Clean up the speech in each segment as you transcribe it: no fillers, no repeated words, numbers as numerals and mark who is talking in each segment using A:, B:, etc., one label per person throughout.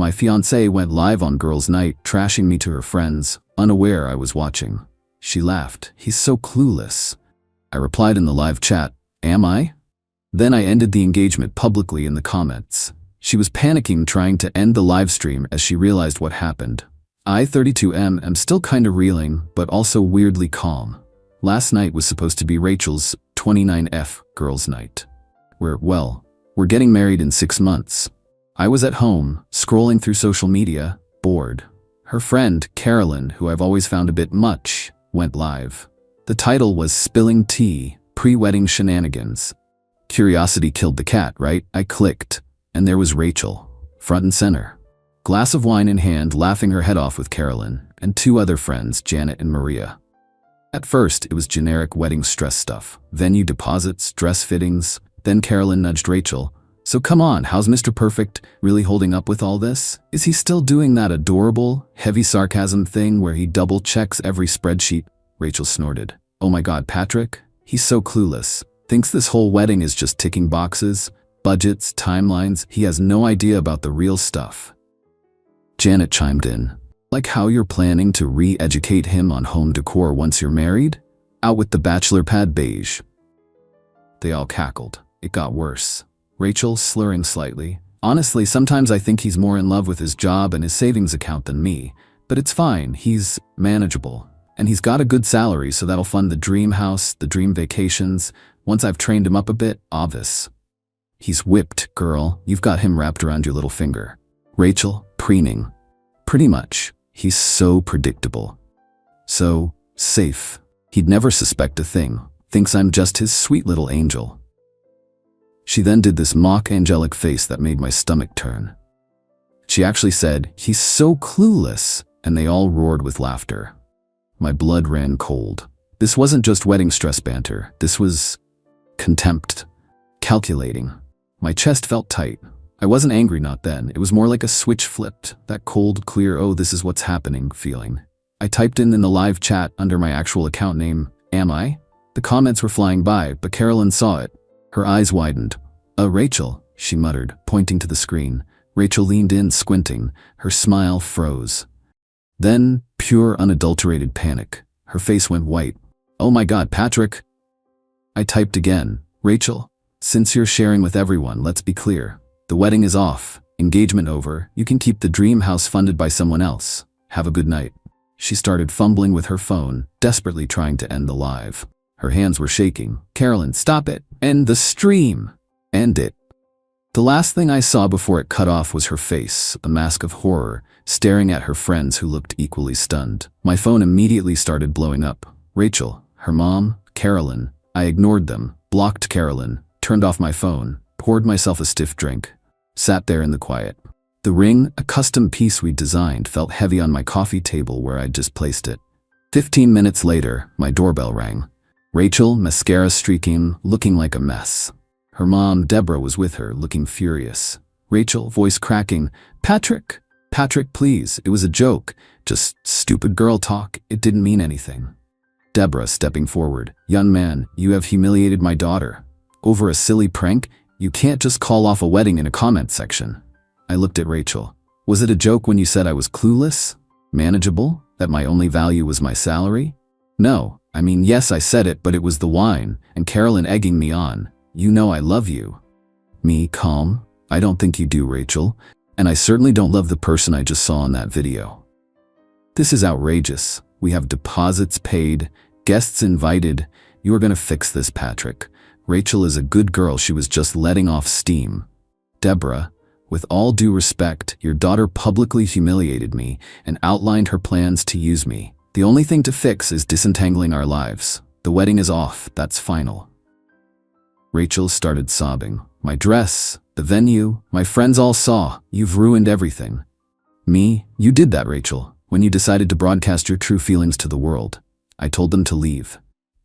A: My fiancée went live on girls' night, trashing me to her friends, unaware I was watching. She laughed. He's so clueless. I replied in the live chat, am I? Then I ended the engagement publicly in the comments. She was panicking, trying to end the live stream as she realized what happened. I, 32M, am still kinda reeling, but also weirdly calm. Last night was supposed to be Rachel's 29F girls' night. We're getting married in 6 months. I was at home, scrolling through social media, bored. Her friend, Carolyn, who I've always found a bit much, went live. The title was Spilling Tea, Pre-Wedding Shenanigans. Curiosity killed the cat, right? I clicked, and there was Rachel, front and center. Glass of wine in hand, laughing her head off with Carolyn, and 2 other friends, Janet and Maria. At first, it was generic wedding stress stuff. Venue deposits, dress fittings. Then Carolyn nudged Rachel. So come on, how's Mr. Perfect really holding up with all this? Is he still doing that adorable, heavy sarcasm thing where he double checks every spreadsheet? Rachel snorted. Oh my God, Patrick? He's so clueless. Thinks this whole wedding is just ticking boxes, budgets, timelines. He has no idea about the real stuff. Janet chimed in. Like how you're planning to re-educate him on home decor once you're married? Out with the bachelor pad beige. They all cackled. It got worse. Rachel, slurring slightly. Honestly, sometimes I think he's more in love with his job and his savings account than me. But it's fine, he's manageable. And he's got a good salary, so that'll fund the dream house, the dream vacations. Once I've trained him up a bit, obvious. He's whipped, girl. You've got him wrapped around your little finger. Rachel, preening. Pretty much. He's so predictable. So safe. He'd never suspect a thing. Thinks I'm just his sweet little angel. She then did this mock angelic face that made my stomach turn. She actually said, he's so clueless, and they all roared with laughter. My blood ran cold. This wasn't just wedding stress banter. This was contempt. Calculating. My chest felt tight. I wasn't angry, not then. It was more like a switch flipped. That cold, clear, oh, this is what's happening feeling. I typed in the live chat under my actual account name, am I? The comments were flying by, but Carolyn saw it. Her eyes widened. Rachel, she muttered, pointing to the screen. Rachel leaned in, squinting. Her smile froze. Then, pure unadulterated panic. Her face went white. Oh my God, Patrick! I typed again. Rachel, since you're sharing with everyone, let's be clear. The wedding is off. Engagement over. You can keep the dream house funded by someone else. Have a good night. She started fumbling with her phone, desperately trying to end the live. Her hands were shaking. Carolyn, stop it. End the stream. End it. The last thing I saw before it cut off was her face, a mask of horror, staring at her friends who looked equally stunned. My phone immediately started blowing up. Rachel, her mom, Carolyn. I ignored them, blocked Carolyn, turned off my phone, poured myself a stiff drink, sat there in the quiet. The ring, a custom piece we'd designed, felt heavy on my coffee table where I'd just placed it. 15 minutes later, my doorbell rang. Rachel, mascara streaking, looking like a mess. Her mom, Deborah, was with her, looking furious. Rachel, voice cracking, Patrick, please, it was a joke. Just stupid girl talk, it didn't mean anything. Deborah, stepping forward, young man, you have humiliated my daughter. Over a silly prank, you can't just call off a wedding in a comment section. I looked at Rachel. Was it a joke when you said I was clueless? Manageable? That my only value was my salary? No, I mean, yes, I said it, but it was the wine, and Carolyn egging me on. You know I love you. Me, calm? I don't think you do, Rachel, and I certainly don't love the person I just saw in that video. This is outrageous. We have deposits paid, guests invited. You are gonna fix this, Patrick. Rachel is a good girl, she was just letting off steam. Deborah, with all due respect, your daughter publicly humiliated me and outlined her plans to use me. The only thing to fix is disentangling our lives. The wedding is off, that's final. Rachel started sobbing. My dress, the venue, my friends all saw. You've ruined everything. Me? You did that, Rachel, when you decided to broadcast your true feelings to the world. I told them to leave.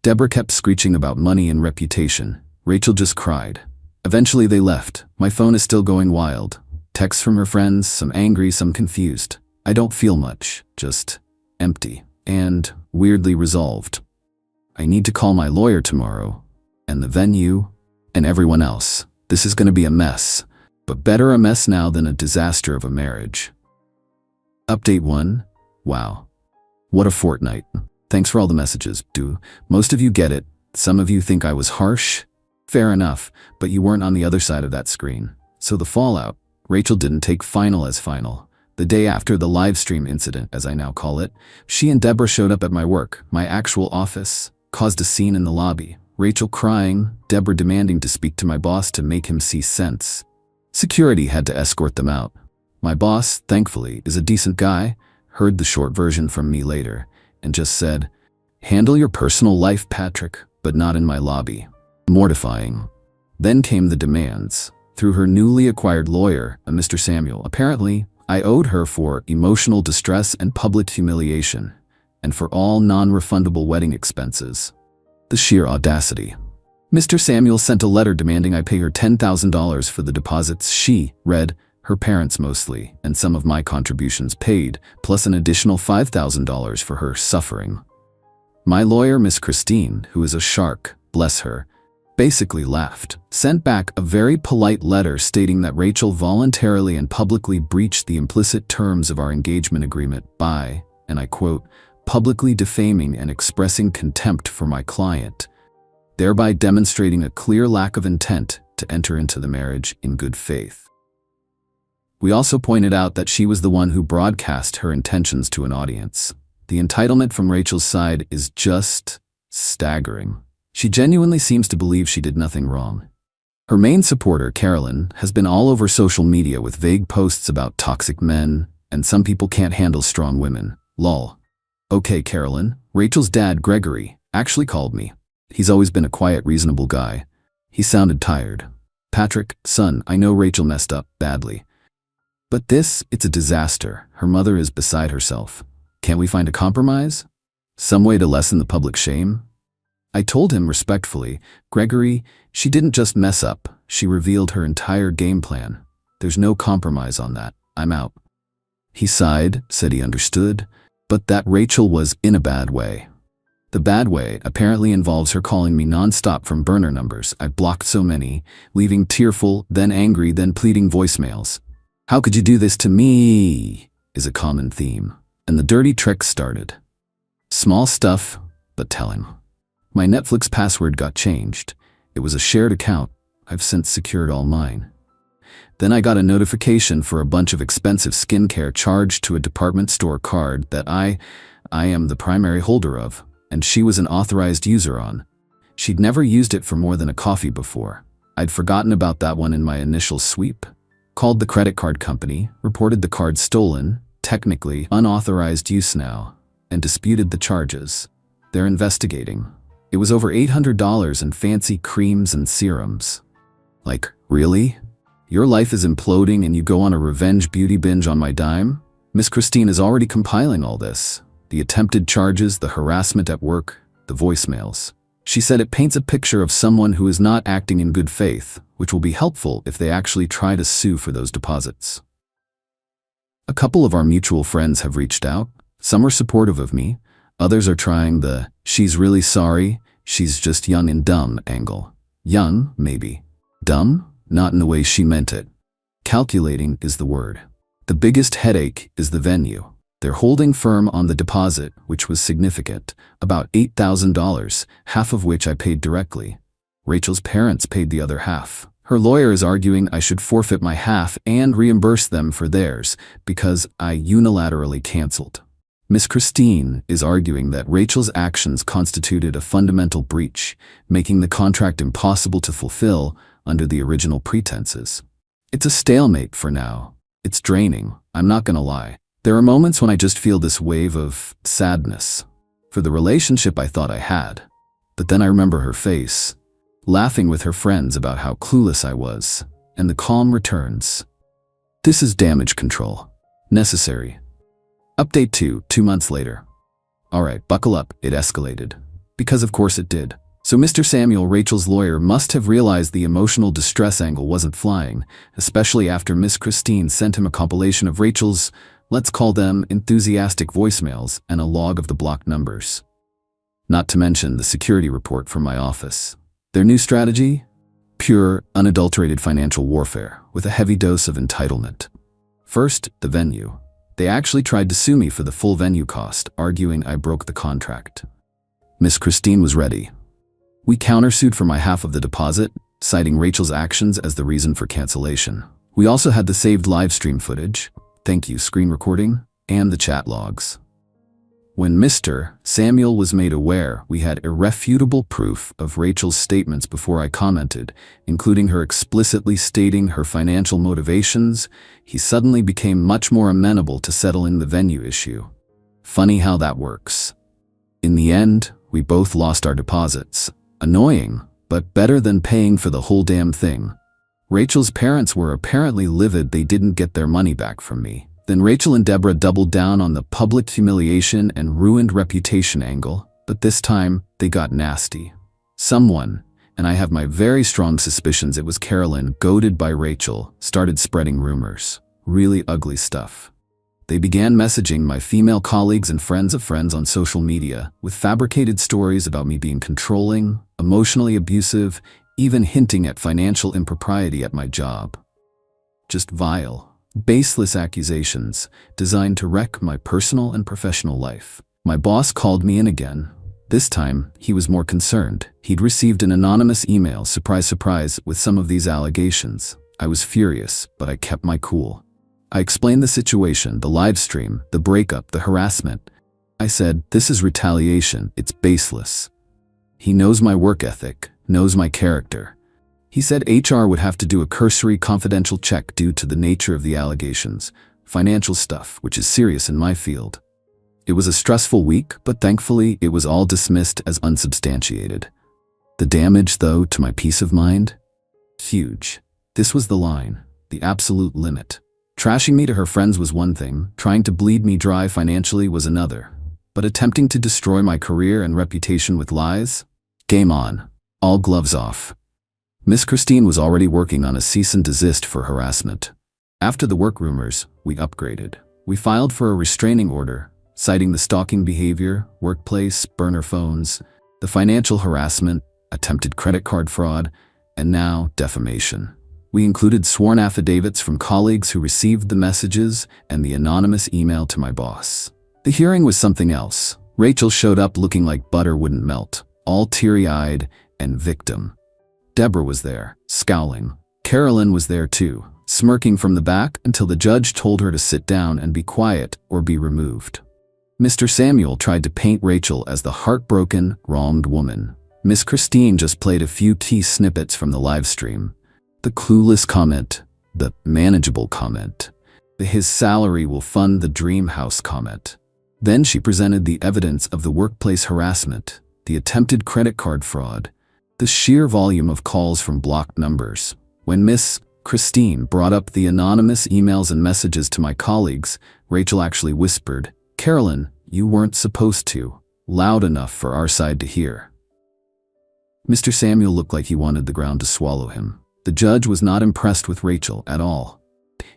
A: Deborah kept screeching about money and reputation. Rachel just cried. Eventually they left. My phone is still going wild. Texts from her friends, some angry, some confused. I don't feel much, just empty and weirdly resolved. I need to call my lawyer tomorrow, and the venue, and everyone else. This is going to be a mess. But better a mess now than a disaster of a marriage. Update 1. Wow. What a fortnight. Thanks for all the messages. Do most of you get it? Some of you think I was harsh? Fair enough, but you weren't on the other side of that screen. So the fallout. Rachel didn't take final as final. The day after the live stream incident, as I now call it, she and Deborah showed up at my work, my actual office, caused a scene in the lobby. Rachel crying, Deborah demanding to speak to my boss to make him see sense. Security had to escort them out. My boss, thankfully, is a decent guy, heard the short version from me later, and just said, "Handle your personal life, Patrick, but not in my lobby." Mortifying. Then came the demands. Through her newly acquired lawyer, a Mr. Samuel, apparently, I owed her for emotional distress and public humiliation, and for all non-refundable wedding expenses. The sheer audacity. Mr. Samuel sent a letter demanding I pay her $10,000 for the deposits she, read, her parents mostly, and some of my contributions paid, plus an additional $5,000 for her suffering. My lawyer, Miss Christine, who is a shark, bless her, basically laughed, sent back a very polite letter stating that Rachel voluntarily and publicly breached the implicit terms of our engagement agreement by, and I quote, publicly defaming and expressing contempt for my client, thereby demonstrating a clear lack of intent to enter into the marriage in good faith. We also pointed out that she was the one who broadcast her intentions to an audience. The entitlement from Rachel's side is just staggering. She genuinely seems to believe she did nothing wrong. Her main supporter, Carolyn, has been all over social media with vague posts about toxic men, and some people can't handle strong women. Lol. Okay, Carolyn, Rachel's dad, Gregory, actually called me. He's always been a quiet, reasonable guy. He sounded tired. Patrick, son, I know Rachel messed up badly. But it's a disaster. Her mother is beside herself. Can't we find a compromise? Some way to lessen the public shame? I told him respectfully, Gregory, she didn't just mess up, she revealed her entire game plan. There's no compromise on that. I'm out. He sighed, said he understood, but that Rachel was in a bad way. The bad way apparently involves her calling me nonstop from burner numbers. I blocked so many, leaving tearful, then angry, then pleading voicemails. How could you do this to me? Is a common theme. And the dirty tricks started. Small stuff, but telling. My Netflix password got changed. It was a shared account. I've since secured all mine. Then I got a notification for a bunch of expensive skincare charged to a department store card that I am the primary holder of, and she was an authorized user on. She'd never used it for more than a coffee before. I'd forgotten about that one in my initial sweep. Called the credit card company, reported the card stolen, technically unauthorized use now, and disputed the charges. They're investigating. It was over $800 in fancy creams and serums. Like, really? Your life is imploding and you go on a revenge beauty binge on my dime? Miss Christine is already compiling all this. The attempted charges, the harassment at work, the voicemails. She said it paints a picture of someone who is not acting in good faith, which will be helpful if they actually try to sue for those deposits. A couple of our mutual friends have reached out. Some are supportive of me. Others are trying the, she's really sorry, she's just young and dumb angle. Young, maybe. Dumb? Not in the way she meant it. Calculating is the word. The biggest headache is the venue. They're holding firm on the deposit, which was significant, about $8,000, half of which I paid directly. Rachel's parents paid the other half. Her lawyer is arguing I should forfeit my half and reimburse them for theirs because I unilaterally canceled. Miss Christine is arguing that Rachel's actions constituted a fundamental breach, making the contract impossible to fulfill under the original pretenses. It's a stalemate for now. It's draining, I'm not gonna lie. There are moments when I just feel this wave of sadness for the relationship I thought I had. But then I remember her face, laughing with her friends about how clueless I was, and the calm returns. This is damage control. Necessary. Update 2 months later. Alright, buckle up, it escalated. Because of course it did. So Mr. Samuel, Rachel's lawyer, must have realized the emotional distress angle wasn't flying, especially after Miss Christine sent him a compilation of Rachel's, let's call them enthusiastic voicemails and a log of the blocked numbers. Not to mention the security report from my office. Their new strategy? Pure, unadulterated financial warfare with a heavy dose of entitlement. First, the venue. They actually tried to sue me for the full venue cost, arguing I broke the contract. Miss Christine was ready. We countersued for my half of the deposit, citing Rachel's actions as the reason for cancellation. We also had the saved live stream footage, thank you screen recording, and the chat logs. When Mr. Samuel was made aware, we had irrefutable proof of Rachel's statements before I commented, including her explicitly stating her financial motivations. He suddenly became much more amenable to settling the venue issue. Funny how that works. In the end, we both lost our deposits. Annoying, but better than paying for the whole damn thing. Rachel's parents were apparently livid they didn't get their money back from me. Then Rachel and Deborah doubled down on the public humiliation and ruined reputation angle, but this time they got nasty. Someone, and I have my very strong suspicions it was Carolyn, goaded by Rachel, started spreading rumors. Really ugly stuff. They began messaging my female colleagues and friends of friends on social media with fabricated stories about me being controlling, emotionally abusive, even hinting at financial impropriety at my job. Just vile, baseless accusations designed to wreck my personal and professional life. My boss called me in again. This time, he was more concerned. He'd received an anonymous email, surprise, surprise, with some of these allegations. I was furious, but I kept my cool. I explained the situation, the live stream, the breakup, the harassment. I said, this is retaliation, it's baseless. He knows my work ethic, knows my character. He said HR would have to do a cursory confidential check due to the nature of the allegations, financial stuff, which is serious in my field. It was a stressful week, but thankfully it was all dismissed as unsubstantiated. The damage, though, to my peace of mind? Huge. This was the line, the absolute limit. Trashing me to her friends was one thing, trying to bleed me dry financially was another. But attempting to destroy my career and reputation with lies? Game on. All gloves off. Miss Christine was already working on a cease and desist for harassment. After the work rumors, we upgraded. We filed for a restraining order, citing the stalking behavior, workplace, burner phones, the financial harassment, attempted credit card fraud, and now defamation. We included sworn affidavits from colleagues who received the messages and the anonymous email to my boss. The hearing was something else. Rachel showed up looking like butter wouldn't melt, all teary-eyed and victim. Deborah was there, scowling. Carolyn was there too, smirking from the back until the judge told her to sit down and be quiet or be removed. Mr. Samuel tried to paint Rachel as the heartbroken, wronged woman. Miss Christine just played a few key snippets from the live stream. The clueless comment, the manageable comment, the his salary will fund the dream house comment. Then she presented the evidence of the workplace harassment, the attempted credit card fraud, the sheer volume of calls from blocked numbers. When Miss Christine brought up the anonymous emails and messages to my colleagues, Rachel actually whispered, "Carolyn, you weren't supposed to," loud enough for our side to hear. Mr. Samuel looked like he wanted the ground to swallow him. The judge was not impressed with Rachel at all.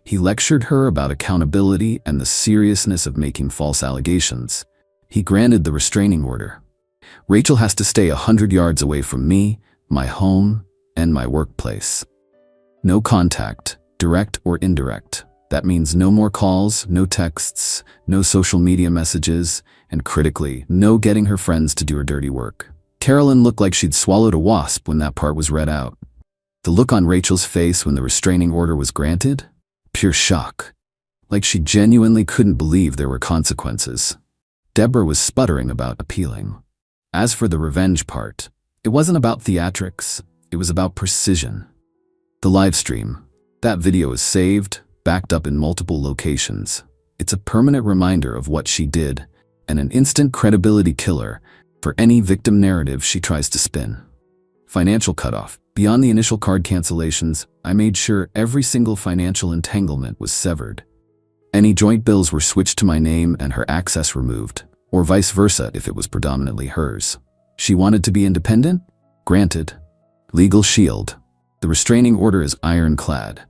A: He lectured her about accountability and the seriousness of making false allegations. He granted the restraining order. Rachel has to stay 100 yards away from me, my home, and my workplace. No contact, direct or indirect. That means no more calls, no texts, no social media messages, and critically, no getting her friends to do her dirty work. Carolyn looked like she'd swallowed a wasp when that part was read out. The look on Rachel's face when the restraining order was granted? Pure shock. Like she genuinely couldn't believe there were consequences. Deborah was sputtering about appealing. As for the revenge part, it wasn't about theatrics, it was about precision. The live stream. That video is saved, backed up in multiple locations. It's a permanent reminder of what she did, and an instant credibility killer for any victim narrative she tries to spin. Financial cutoff. Beyond the initial card cancellations, I made sure every single financial entanglement was severed. Any joint bills were switched to my name and her access removed, or vice versa if it was predominantly hers. She wanted to be independent? Granted. Legal shield. The restraining order is ironclad.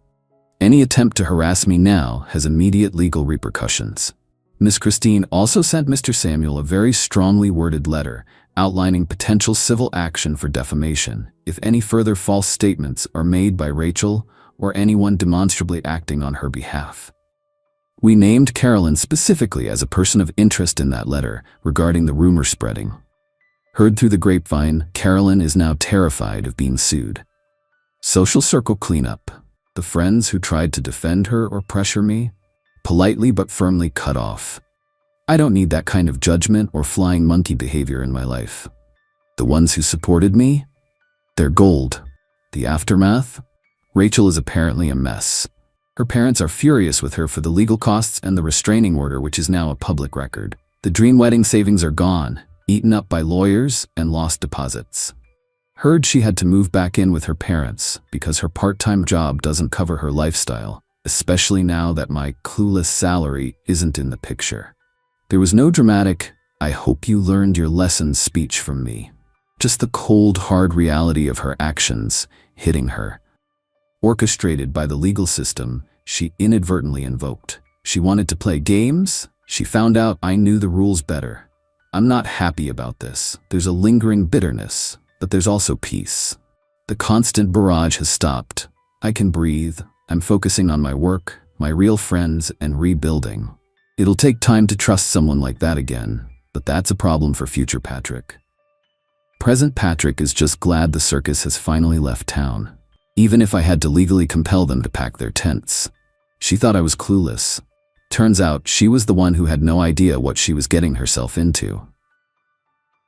A: Any attempt to harass me now has immediate legal repercussions. Miss Christine also sent Mr. Samuel a very strongly worded letter outlining potential civil action for defamation if any further false statements are made by Rachel or anyone demonstrably acting on her behalf. We named Carolyn specifically as a person of interest in that letter regarding the rumor spreading. Heard through the grapevine, Carolyn is now terrified of being sued. Social circle cleanup. The friends who tried to defend her or pressure me, politely but firmly cut off. I don't need that kind of judgment or flying monkey behavior in my life. The ones who supported me? They're gold. The aftermath? Rachel is apparently a mess. Her parents are furious with her for the legal costs and the restraining order, which is now a public record. The dream wedding savings are gone, eaten up by lawyers and lost deposits. Heard she had to move back in with her parents because her part-time job doesn't cover her lifestyle, especially now that my clueless salary isn't in the picture. There was no dramatic, "I hope you learned your lessons" speech from me. Just the cold, hard reality of her actions hitting her. Orchestrated by the legal system she inadvertently invoked. She wanted to play games. She found out I knew the rules better. I'm not happy about this. There's a lingering bitterness, but there's also peace. The constant barrage has stopped. I can breathe. I'm focusing on my work, my real friends, and rebuilding. It'll take time to trust someone like that again, but that's a problem for future Patrick. Present Patrick is just glad the circus has finally left town, even if I had to legally compel them to pack their tents. She thought I was clueless. Turns out she was the one who had no idea what she was getting herself into.